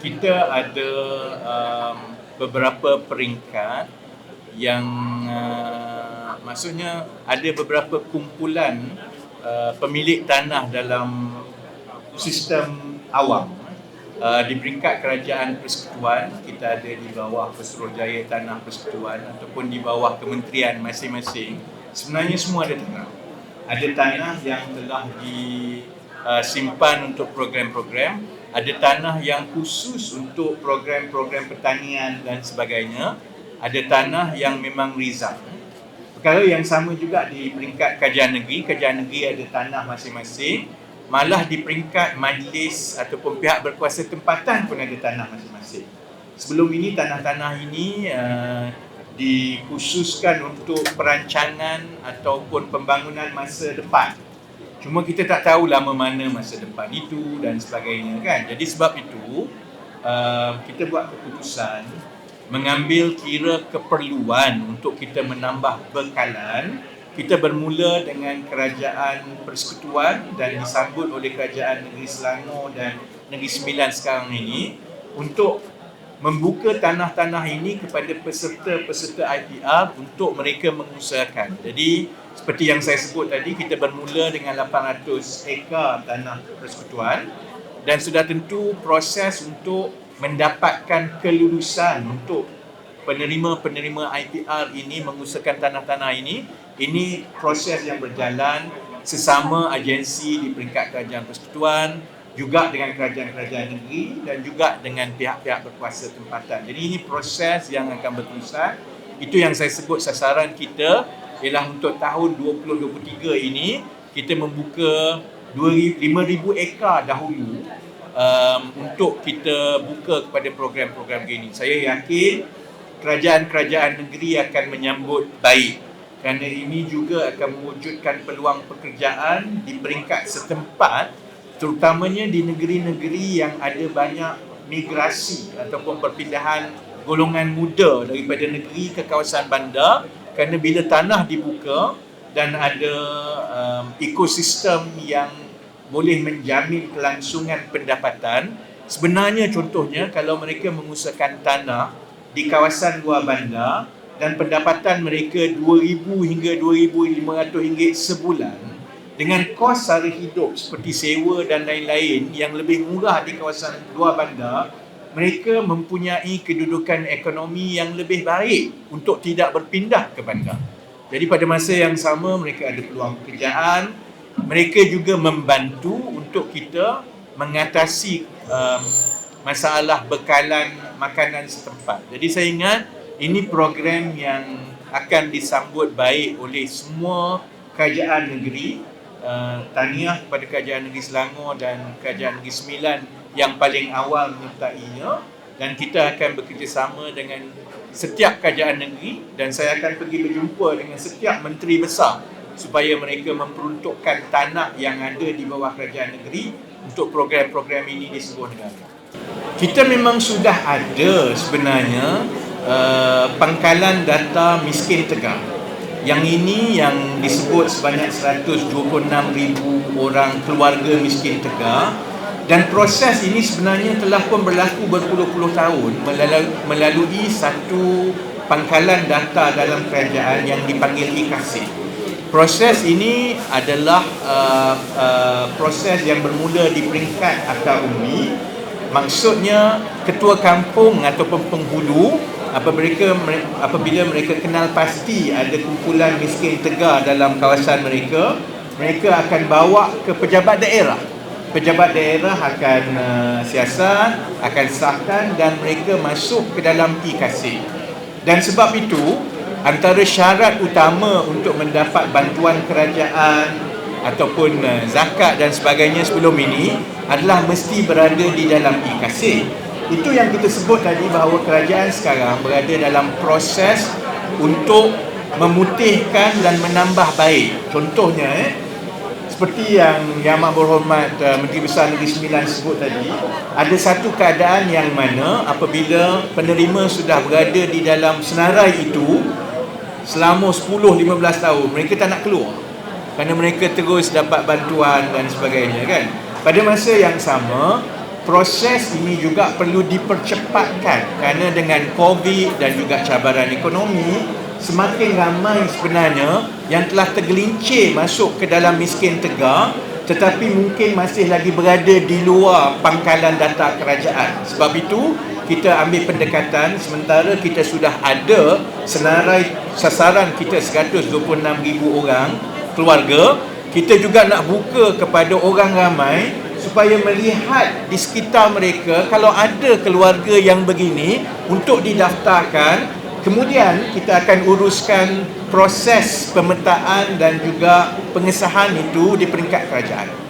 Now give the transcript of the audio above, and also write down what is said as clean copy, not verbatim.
kita ada beberapa peringkat yang maksudnya ada beberapa kumpulan pemilik tanah dalam sistem awam. Di peringkat kerajaan persekutuan, kita ada di bawah Pesuruhjaya Tanah Persekutuan ataupun di bawah kementerian masing-masing. Sebenarnya semua ada tanah. Ada tanah yang telah disimpan untuk program-program, ada tanah yang khusus untuk program-program pertanian dan sebagainya, ada tanah yang memang reserve. Perkara yang sama juga di peringkat kerajaan negeri ada tanah masing-masing, malah di peringkat majlis ataupun pihak berkuasa tempatan pun ada tanah masing-masing. Sebelum ini tanah-tanah ini dikhususkan untuk perancangan ataupun pembangunan masa depan. Cuma kita tak tahu lama mana masa depan itu dan sebagainya kan. Jadi sebab itu kita buat keputusan mengambil kira keperluan untuk kita menambah bekalan. Kita bermula dengan Kerajaan Persekutuan dan disambut oleh Kerajaan Negeri Selangor dan Negeri Sembilan sekarang ini untuk membuka tanah-tanah ini kepada peserta-peserta IPR untuk mereka mengusahakan. Jadi seperti yang saya sebut tadi, kita bermula dengan 800 ekar tanah persekutuan dan sudah tentu proses untuk mendapatkan kelulusan untuk penerima-penerima IPR ini mengusahakan tanah-tanah ini proses yang berjalan sesama agensi di peringkat kerajaan persekutuan, juga dengan kerajaan-kerajaan negeri dan juga dengan pihak-pihak berkuasa tempatan. Jadi ini proses yang akan berterusan. Itu yang saya sebut sasaran kita ialah untuk tahun 2023 ini kita membuka 5,000 ekar dahulu untuk kita buka kepada program-program ini. Saya yakin kerajaan-kerajaan negeri akan menyambut baik kerana ini juga akan mewujudkan peluang pekerjaan di peringkat setempat, terutamanya di negeri-negeri yang ada banyak migrasi ataupun perpindahan golongan muda daripada negeri ke kawasan bandar, kerana bila tanah dibuka dan ada ekosistem yang boleh menjamin kelangsungan pendapatan. Sebenarnya contohnya kalau mereka mengusahakan tanah di kawasan luar bandar dan pendapatan mereka RM2,000 hingga RM2,500 sebulan dengan kos sara hidup seperti sewa dan lain-lain yang lebih murah di kawasan luar bandar, mereka mempunyai kedudukan ekonomi yang lebih baik untuk tidak berpindah ke bandar. Jadi pada masa yang sama mereka ada peluang pekerjaan, mereka juga membantu untuk kita mengatasi masalah bekalan makanan setempat. Jadi saya ingat ini program yang akan disambut baik oleh semua kerajaan negeri. Tahniah kepada Kerajaan Negeri Selangor dan Kerajaan Negeri Sembilan yang paling awal menyertainya, dan kita akan bekerjasama dengan setiap kerajaan negeri dan saya akan pergi berjumpa dengan setiap menteri besar supaya mereka memperuntukkan tanah yang ada di bawah kerajaan negeri untuk program-program ini di seluruh negara. Kita memang sudah ada sebenarnya pangkalan data miskin tegar. Yang ini yang disebut sebanyak 126,000 orang keluarga miskin tegar, dan proses ini sebenarnya telah pun berlaku berpuluh-puluh tahun melalui satu pangkalan data dalam kerajaan yang dipanggil IKASIP. Proses ini adalah proses yang bermula di peringkat akar umbi. Maksudnya ketua kampung ataupun penghulu apabila mereka kenal pasti ada kumpulan miskin tegar dalam kawasan mereka, mereka akan bawa ke pejabat daerah. Pejabat daerah akan siasat, akan sahkan dan mereka masuk ke dalam IKASIP. Dan sebab itu, antara syarat utama untuk mendapat bantuan kerajaan ataupun zakat dan sebagainya sebelum ini adalah mesti berada di dalam IKASIP. Itu yang kita sebut tadi bahawa kerajaan sekarang berada dalam proses untuk memutihkan dan menambah baik. Contohnya seperti yang Yang Amat Berhormat Menteri Besar Negeri Sembilan sebut tadi, ada satu keadaan yang mana apabila penerima sudah berada di dalam senarai itu selama 10-15 tahun, mereka tak nak keluar kerana mereka terus dapat bantuan dan sebagainya kan. Pada masa yang sama, proses ini juga perlu dipercepatkan kerana dengan COVID dan juga cabaran ekonomi, semakin ramai sebenarnya yang telah tergelincir masuk ke dalam miskin tegar tetapi mungkin masih lagi berada di luar pangkalan data kerajaan. Sebab itu kita ambil pendekatan, sementara kita sudah ada senarai sasaran kita 126,000 orang keluarga, kita juga nak buka kepada orang ramai supaya melihat di sekitar mereka kalau ada keluarga yang begini untuk didaftarkan. Kemudian kita akan uruskan proses pemetaan dan juga pengesahan itu di peringkat kerajaan.